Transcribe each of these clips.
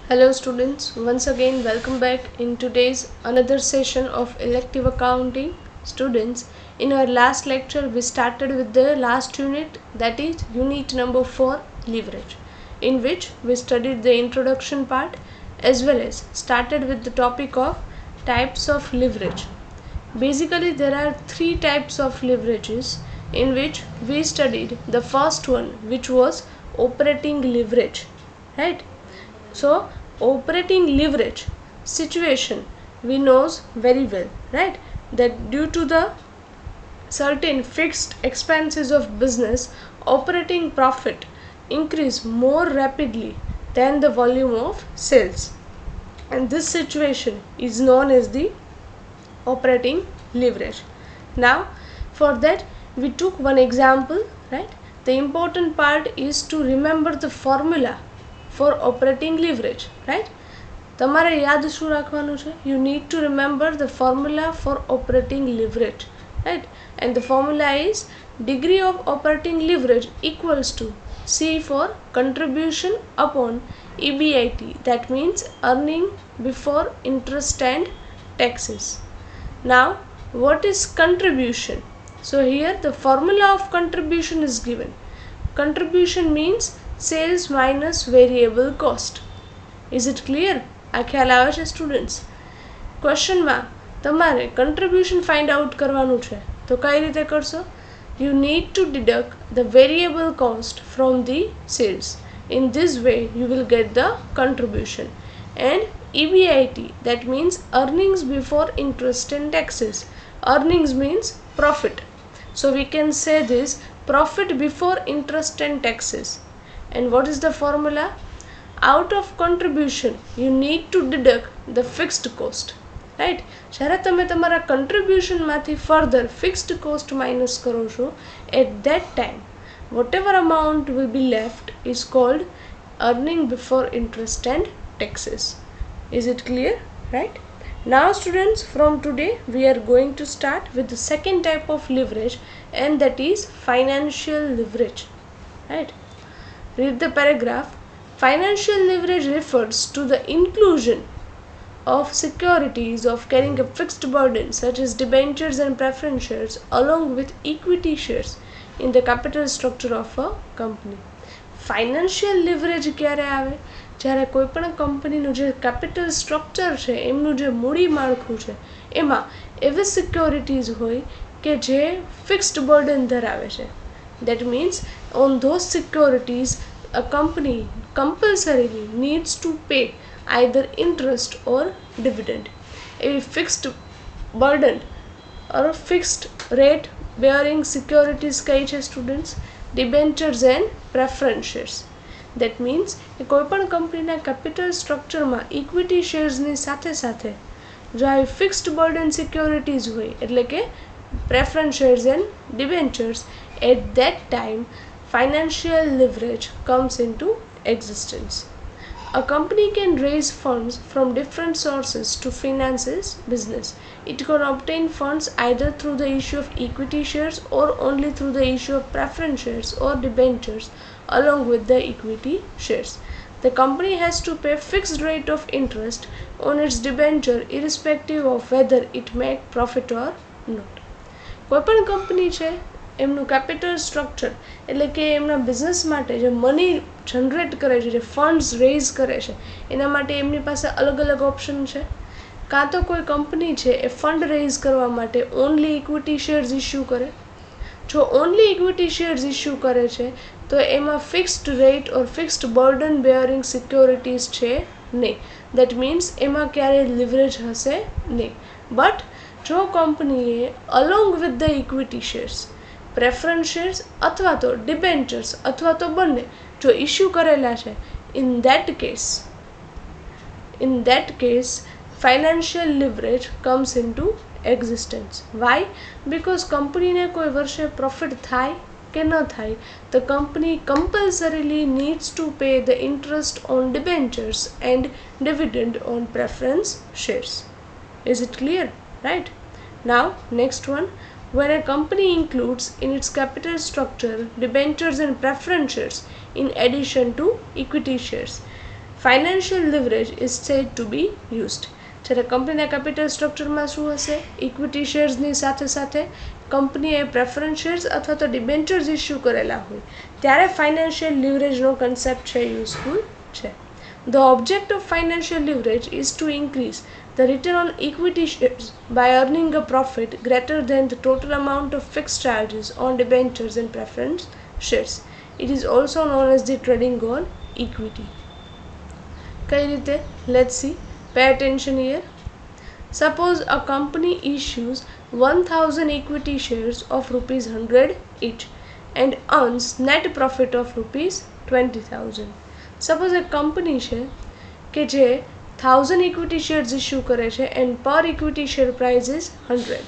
Hello students, once again welcome back in today's another session of elective accounting. Students, in our last lecture we started with the last unit, that is unit number 4, leverage, in which we studied the introduction part as well as started with the topic of types of leverage. Basically there are three types of leverages, in which we studied the first one, which was operating leverage, right? So operating leverage situation we knows very well, right, that due to the certain fixed expenses of business, operating profit increase more rapidly than the volume of sales, and this situation is known as the operating leverage. Now for that we took one example, right? The important part is to remember the formula for operating leverage, right? તમારે યાદ શું રાખવાનું છે? You need to remember the formula for operating leverage, right? And the formula is degree of operating leverage equals to C for contribution upon EBIT, that means earning before interest and taxes. Now what is contribution? So here the formula of contribution is given. Contribution means sales minus variable cost. Is it clear? આ ખ્યાલ આવે છે students? ક્વેશ્ચનમાં તમારે contribution find out કરવાનું છે, તો કઈ રીતે કરશો? You need to deduct the variable cost from the sales. In this way you will get the contribution. And EBIT, that means earnings before interest and taxes. Earnings means profit, so we can say this profit before interest and taxes. And what is the formula? Out of contribution you need to deduct the fixed cost, right? જ્યારે તમે તમારા contribution માંથી further fixed cost minus કરો છો, at that time whatever amount will be left is called earning before interest and taxes. Is it clear? Right? Now students, from today we are going to start with the second type of leverage, and that is financial leverage, right? Read the paragraph. Financial leverage refers to the inclusion of securities of carrying a fixed burden such as debentures and preference shares along with equity shares in the capital structure of a company. Financial leverage ક્યારે આવે? જ્યારે કોઈ પણ કંપનીનું જે capital structure છે, એમનું જે મૂડી માળખું છે, એમાં એવી સિક્યોરિટીઝ હોય કે જે ફિક્સ્ડ બર્ડન ધરાવે છે. That means on those securities a company compulsorily needs to pay either interest or dividend. A fixed burden or a fixed rate bearing securities કઈ છે students? Debentures and preference shares. That means કોઈપણ કંપનીના capital સ્ટ્રક્ચરમાં equity શેર્સની સાથે સાથે જો આવી fixed burden securities હોય, એટલે કે preference shares and debentures, at that time financial leverage comes into existence. A company can raise funds from different sources to finance its business. It can obtain funds either through the issue of equity shares or only through the issue of preference shares or debentures along with the equity shares. The company has to pay fixed rate of interest on its debenture irrespective of whether it make profit or not. કોઈપણ company છે, એમનું capital structure એટલે કે એમના business માટે જે money generate કરે છે, જે ફંડ્સ રેઝ કરે છે, એના માટે એમની પાસે અલગ અલગ ઓપ્શન છે. કાં તો કોઈ કંપની છે એ ફંડ રેઝ કરવા માટે ઓનલી ઇક્વિટી શેર્સ ઇસ્યુ કરે. જો ઓનલી ઇક્વિટી શેર્સ ઇસ્યુ કરે છે તો એમાં ફિક્સ્ડ રેટ ઓર ફિક્સ્ડ બર્ડન બેરિંગ સિક્યોરિટીઝ છે નહીં. દેટ મીન્સ એમાં ક્યારેય લિવરેજ હશે નહીં. બટ જો કંપનીએ along with the equity shares, preference shares અથવા તો ડિબેન્ચર્સ અથવા તો બંને જો ઇસ્યુ કરેલા છે, in that case financial leverage comes into existence. Why? Because કંપનીને કોઈ વર્ષે પ્રોફિટ થાય કે ન થાય, the company compulsorily needs to pay the interest on debentures and dividend on preference shares. Is it clear? Right? Now next one, when a company includes in its capital structure debentures and preference shares in addition to equity shares, financial leverage is said to be used. જ્યારે કંપનીના capital સ્ટ્રક્ચરમાં શું હશે? Equity શેર્સની સાથે સાથે કંપનીએ preference shares અથવા તો ડિબેન્ચર્સ ઇસ્યુ કરેલા હોય ત્યારે ફાઇનાન્શિયલ લિવરેજનો કન્સેપ્ટ છે યુઝફુલ છે. The object of financial leverage is to increase the return on equity shares by earning a profit greater than the total amount of fixed charges on debentures and preference shares. It is also known as the trading on equity. કઈ રીતે? Let's see. Pay attention here. Suppose a company issues 1000 equity shares of rupees 100 each and earns net profit of rupees 20,000. Suppose એક company છે કે જે 1000 equity shares issue કરે છે and પર equity share price is 100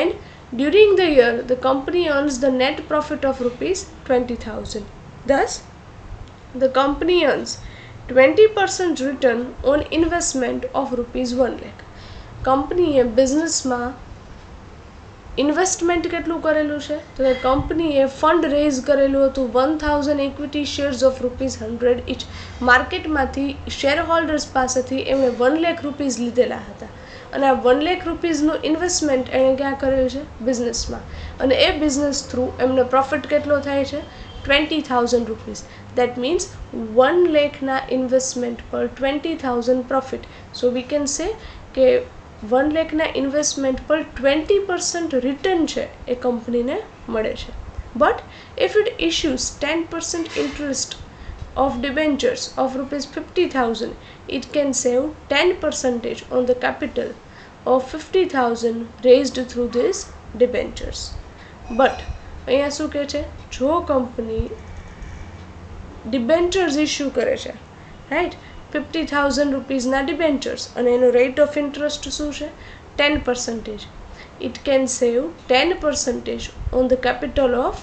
and during the year the company અર્ન્સ the net profit of rupees 20,000. Thus, the company earns 20% return on investment of rupees 1 lakh. કંપનીએ બિઝનેસમાં investment કેટલું કરેલું છે? તો કે કંપનીએ ફંડ રેઝ કરેલું હતું 1000 equity shares of rupees 100 each. માર્કેટમાંથી શેર હોલ્ડર્સ પાસેથી એમણે 1 લાખ રૂપીઝ લીધેલા હતા અને આ 1 લાખ રૂપીઝનું ઇન્વેસ્ટમેન્ટ એણે ક્યાં કરેલું છે? બિઝનેસમાં. અને એ બિઝનેસ થ્રુ એમને પ્રોફિટ કેટલો થાય છે? 20,000 રૂપીઝ. દેટ મીન્સ 1 લાખના ઇન્વેસ્ટમેન્ટ પર 20,000 profit. So we can say કે 1 લાખના ઇન્વેસ્ટમેન્ટ પર 20% રિટર્ન છે એ કંપનીને મળે છે. But if it issues 10% interest of debentures of rupees 50,000 it can save 10% on the capital of 50,000 raised through this debentures. But અહીંયા શું કહે છે? જો કંપની ડિબેન્ચર્સ ઇસ્યુ કરે છે, રાઈટ, 50,000 રૂપીઝના ડિબેન્ચર્સ અને એનો રેટ ઓફ ઇન્ટરેસ્ટ શું છે? 10%. It can save 10% on the capital of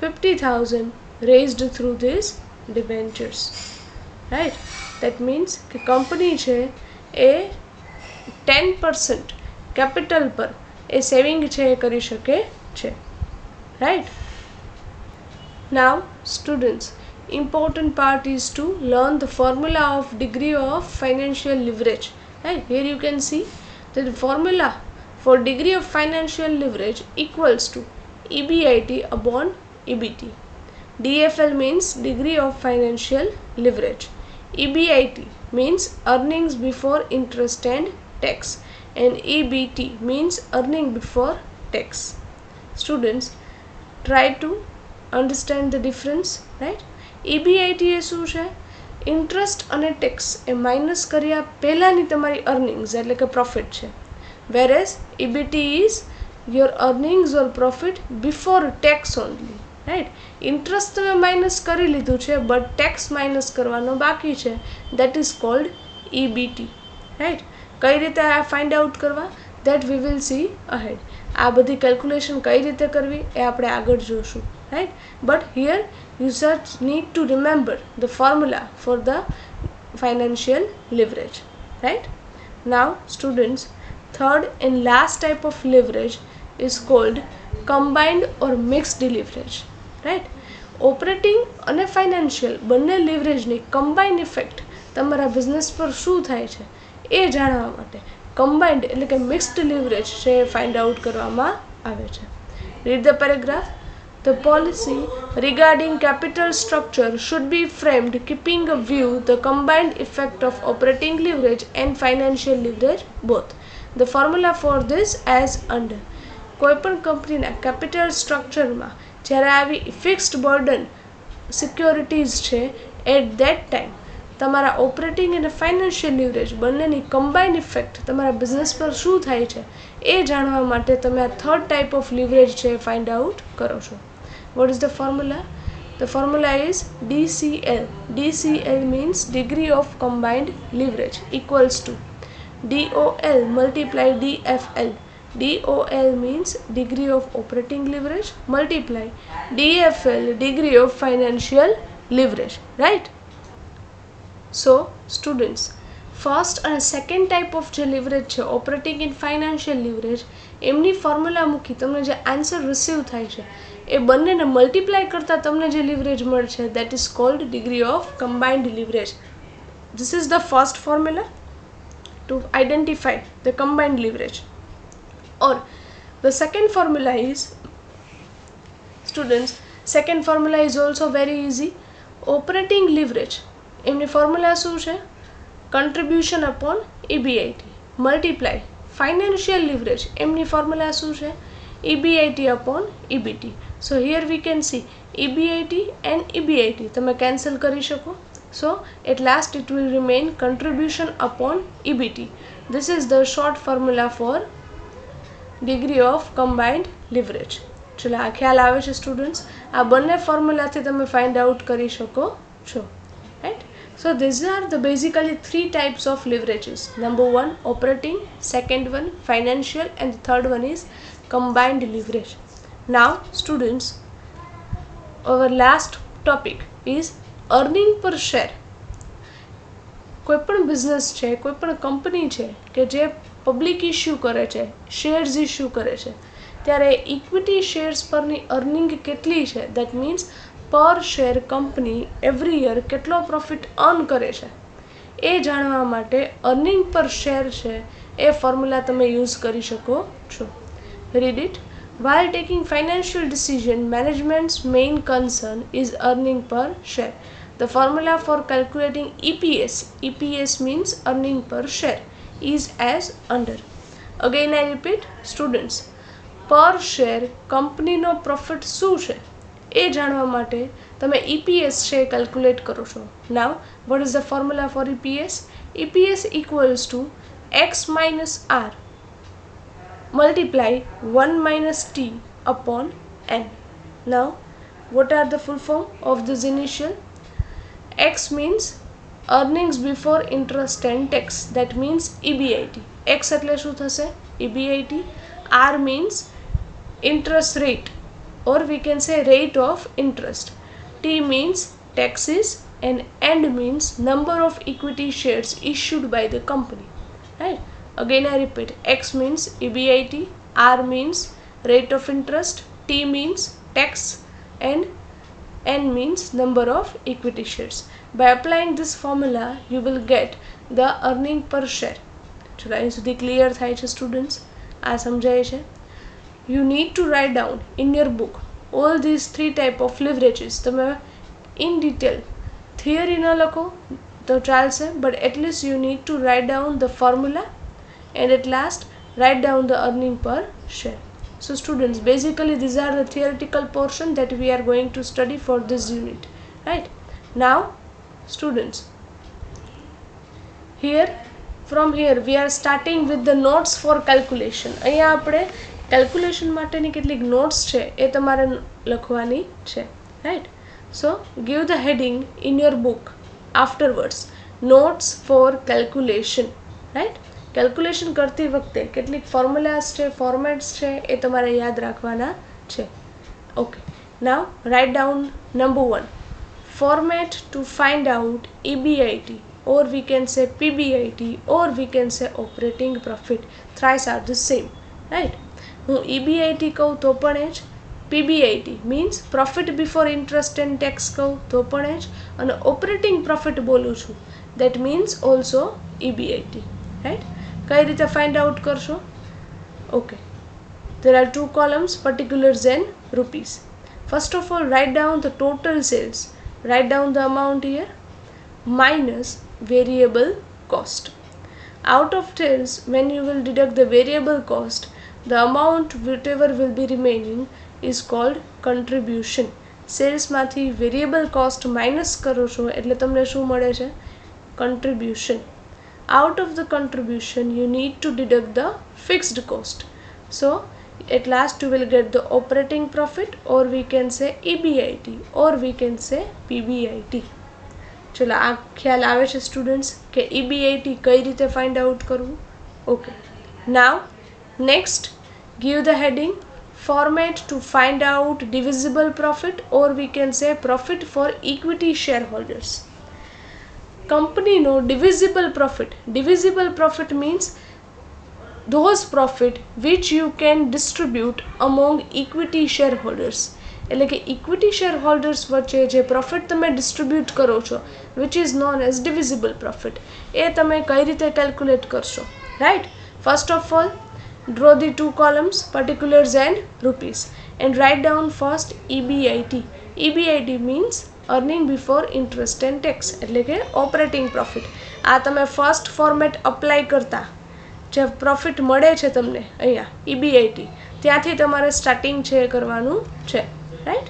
50,000 raised through this debentures. Right, that means કે કંપની છે એ 10% કેપિટલ પર એ સેવિંગ છે એ કરી શકે છે. Right. Now students, important part is to learn the formula of degree of financial leverage. Right, here you can see that the formula for degree of financial leverage equals to EBIT upon EBT. DFL means degree of financial leverage. EBIT means earnings before interest and tax, and EBT means earning before tax. Students, try to understand the difference, right? EBIT એ શું છે? Interest અને tax એ minus કર્યા પહેલાંની તમારી earnings એટલે કે profit છે. વેરેઝ EBT is your earnings or profit before tax only. Right, interest તમે માઇનસ કરી લીધું છે બટ ટેક્સ માઇનસ કરવાનો બાકી છે. That is called EBT. Right, કઈ રીતે આ ફાઇન્ડ આઉટ કરવા? That we will see ahead. આ બધી કેલ્ક્યુલેશન કઈ રીતે કરવી એ આપણે આગળ જોશું. Right, but here you just need to remember the formula for the financial leverage. Right, now students, third and last type of leverage is called combined or mixed leverage. Right, operating અને financial બંને leverage ની combined effect તમારા business પર શું થાય છે એ જાણવા માટે combined એટલે કે mixed leverage છે find out કરવામાં આવે છે. Read the paragraph. The policy regarding capital structure should be framed keeping in view the combined effect of operating leverage and financial leverage both. The formula for this as under. કોઈપણ કંપનીના capital સ્ટ્રક્ચરમાં જ્યારે આવી fixed burden securities છે at that time તમારા operating અને financial leverage બંનેની combined effect તમારા બિઝનેસ પર શું થાય છે એ જાણવા માટે તમે આ થર્ડ ટાઈપ ઓફ લિવરેજ છે ફાઇન્ડ આઉટ કરો છો. What is the formula? The formula is DCL. DCL means degree of combined leverage equals to DOL multiply DFL. DOL means degree of operating leverage multiply DFL degree of financial leverage. Right? So students, first and second type of જે leverage છે operating and financial leverage એમની formula મૂકી તમને જે answer receive થાય છે એ બંનેને multiply કરતાં તમને જે લિવરેજ મળશે that is called degree of combined leverage. this is the first formula to identify the combined leverage. Or the second formula is, students, second formula is also very easy. Operating leverage એમની formula શું છે? Contribution upon EBIT multiply financial leverage એમની formula શું છે? EBIT upon EBT. So here we can see EBIT and EBIT તમે cancel કરી શકો. So at last it will remain contribution upon EBT. This is the short formula for degree of combined leverage. ચલો આ ખ્યાલ આવે છે students? આ બંને ફોર્મ્યુલાથી તમે ફાઇન્ડ આઉટ કરી શકો છો, right? So these are the basically three types of leverages. Number one, operating; second one, financial; and the third one is combined leverage. Now students, our last topic is earning per share. કોઈપણ business છે, કોઈપણ company છે કે જે public issue કરે છે, shares issue કરે છે, ત્યારે ઇક્વિટી શેર્સ પરની અર્નિંગ કેટલી છે, દેટ મીન્સ પર શેર કંપની એવરી યર કેટલો પ્રોફિટ અર્ન કરે છે, એ જાણવા માટે અર્નિંગ પર શેર છે એ ફોર્મ્યુલા તમે યુઝ કરી શકો છો. Read it. While taking financial decision, management's main concern is earning per share. The formula for calculating EPS means earning per share, is as under. Again I repeat, students, per share company no profit શું છે એ જાણવા માટે તમે EPS છે calculate કરો છો. Now what is the formula for EPS? EPS equals to X minus R multiply 1 minus T upon N. Now what are the full form of this initial? X means earnings before interest and tax, that means EBIT. X એટલે શું થશે? EBIT. R means interest rate, or we can say rate of interest. T means taxes, and N means number of equity shares issued by the company, right? Again I repeat, X means EBIT, R means rate of interest, T means tax, and N means number of equity shares. By applying this formula you will get the earning per share. ચલો અહીં સુધી clear થાય છે students? આ સમજાય છે? You need to write down in your book all these three type of leverages. તમે in detail theory ન લખો તો ચાલશે, but at least you need to write down the formula and at last write down the earning per share. So students, basically these are the theoretical portion that we are going to study for this unit, right? Now students, from here we are starting with the notes for calculation. અહીંયા આપણે calculation માટેની કેટલીક notes છે એ તમારે લખવાની છે, right? So give the heading in your book afterwards, notes for calculation, right? Calculation કરતી વખતે કેટલીક ફોર્મ્યુલાસ છે, ફોર્મેટ્સ છે, એ તમારે યાદ રાખવાના છે. Okay, now write down number 1, format to find out EBIT, or we can say PBIT, or we can say operating profit. Thrice are the same, right? હું EBIT કહું તો પણ જ, PBIT means profit before interest and tax કહું તો પણ જ, અને operating profit બોલું છું, that means also EBIT, right? કઈ રીતે ફાઇન્ડ આઉટ કરશો? Okay, there are two columns, particulars and rupees. First of all, write down the total sales. Write down the amount here minus variable cost. Out of sales, when you will deduct the variable cost, the amount whatever will be remaining is called contribution. Sales માંથી variable cost minus કરો છો એટલે તમને શું મળે છે? Contribution. Out of the contribution you need to deduct the fixed cost. So at last you will get the operating profit, or we can say EBIT, or we can say PBIT. ચલો આ ખ્યાલ આવે છે students કે EBIT કઈ રીતે find out કરવું? Okay, now next give the heading format to find out divisible profit, or we can say profit for equity shareholders. Company no divisible profit means those profit which you can distribute among equity shareholders. એટલે કે equity share holders વચ્ચે જે profit તમે distribute કરો છો which is known as divisible profit, એ તમે કઈ રીતે કેલ્ક્યુલેટ કરશો, right. First of all, draw the two columns, particulars and rupees, and write down first EBIT. EBIT means earning before interest and tax, એટલે કે operating profit. આ તમે first format apply કરતા જે પ્રોફિટ મળે છે તમને અહીંયા EBIT, ત્યાંથી તમારે સ્ટાર્ટિંગ છે કરવાનું છે, રાઈટ.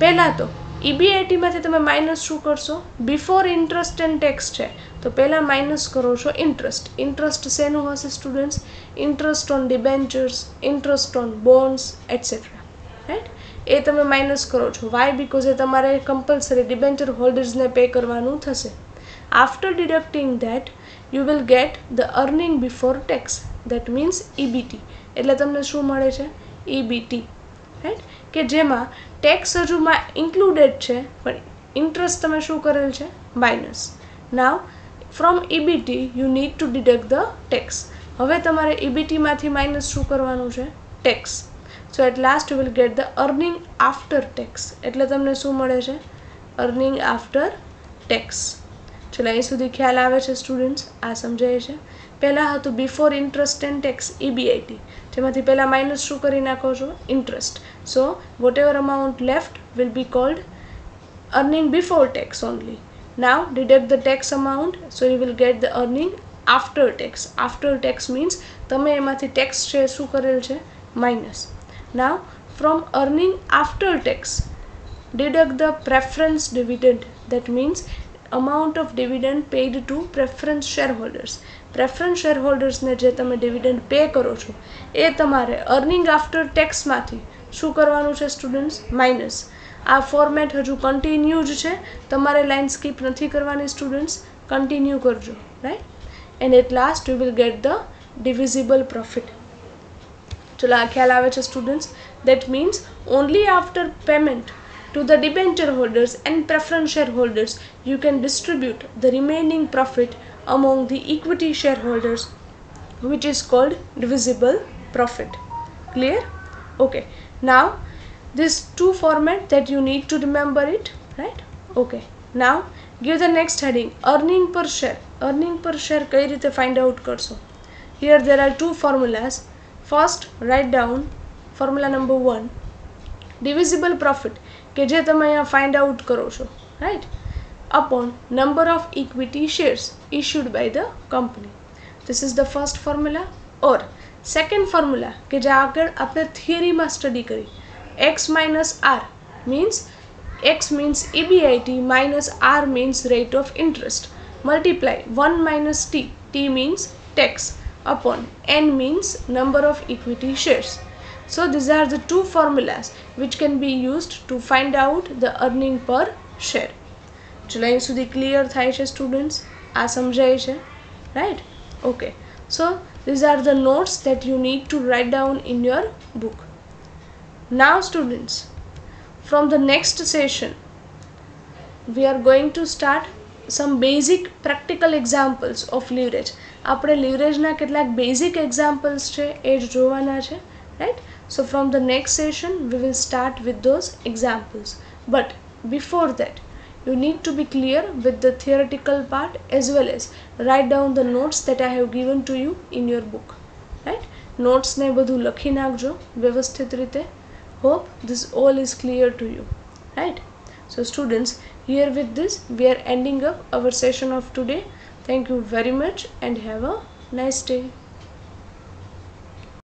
પહેલાં તો EBITમાંથી તમે માઇનસ શું કરશો? બિફોર ઇન્ટરેસ્ટ એન્ડ ટેક્સ છે તો પહેલાં માઇનસ કરો છો ઇન્ટરેસ્ટ. ઇન્ટરેસ્ટ શેનું હશે students? Interest on debentures, interest on bonds etcetera, right. એ તમે માઇનસ કરો છો. વાય? બીકોઝ એ તમારે કમ્પલસરી ડિબેન્ચર હોલ્ડર્સને પે કરવાનું થશે. After deducting that you will get the earning before tax, that means EBT. એટલે તમને શું મળે છે? EBT, right. કે જેમાં ટેક્સ હજુ ઇન્ક્લુડેડ છે પણ ઇન્ટરેસ્ટ તમે શું કરેલ છે? Minus. Now from EBT you need to deduct the tax. હવે તમારે EBTમાંથી માઇનસ શું કરવાનું છે? Tax. So at last you will get the earning after tax. એટલે તમને શું મળે છે? Earning after tax. ચલો અહીં સુધી ખ્યાલ આવે છે સ્ટુડન્ટ્સ? આ સમજાય છે? પહેલાં હતું before interest and tax EBIT, જેમાંથી પહેલાં માઇનસ શું કરી નાખો છો? Interest. So what ever amount left will be cold earning before tax only. Now deduct the tax amount, so you will get the earning after tax. After tax means તમે એમાંથી tax છે શું કરેલ છે? Minus. Now from earning after tax deduct the preference dividend, that means amount of dividend paid to preference shareholders. Preference શેરહોલ્ડર્સને જે તમે dividend pay કરો છો એ તમારે અર્નિંગ આફ્ટર ટેક્સમાંથી શું કરવાનું છે સ્ટુડન્ટ્સ? માઇનસ. આ ફોર્મેટ હજુ કન્ટિન્યુ જ છે, તમારે લાઇન સ્કીપ નથી કરવાની સ્ટુડન્ટ્સ, કન્ટિન્યુ કરજો, right. And at last you will get the divisible profit. ચલો આ ખ્યાલ આવે છે students? That means only after payment to the debenture holders and preference shareholders you can distribute the remaining profit among the equity shareholders, which is called divisible profit. Clear? Okay. Now these two format that you need to remember it, right? Okay. Now give the next heading, earning per share. Earning per share કઈ રીતે find out કરશો? Here there are two formulas. First write down formula number 1, divisible profit, કે જે તમે અહીંયા find out કરો છો, right, upon number of equity shares issued by the company. This is the first formula. Or second formula કે જે આગળ આપણે થિયરીમાં સ્ટડી કરી, X minus R means X means EBIT minus R means rate of interest, multiply 1 minus T, T means tax, upon N means number of equity shares. So these are the two formulas which can be used to find out the earning per share. ચલો અહીં સુધી clear થાય છે students? આ સમજાય છે, right? Okay. So these are the notes that you need to write down in your book. Now students, from the next session we are going to start some basic practical examples of leverage. આપણે લીવરેજના કેટલાક basic examples છે એ જ જોવાના છે, right? So from the next session we will start with those examples. But before that you need to be clear with the theoretical part as well as write down the notes that I have given to you in your book, right? Notes ને બધું લખી નાખજો વ્યવસ્થિત રીતે. Hope this all is clear to you, right? So students, here with this we are ending up our session of today. Thank you very much and have a nice day.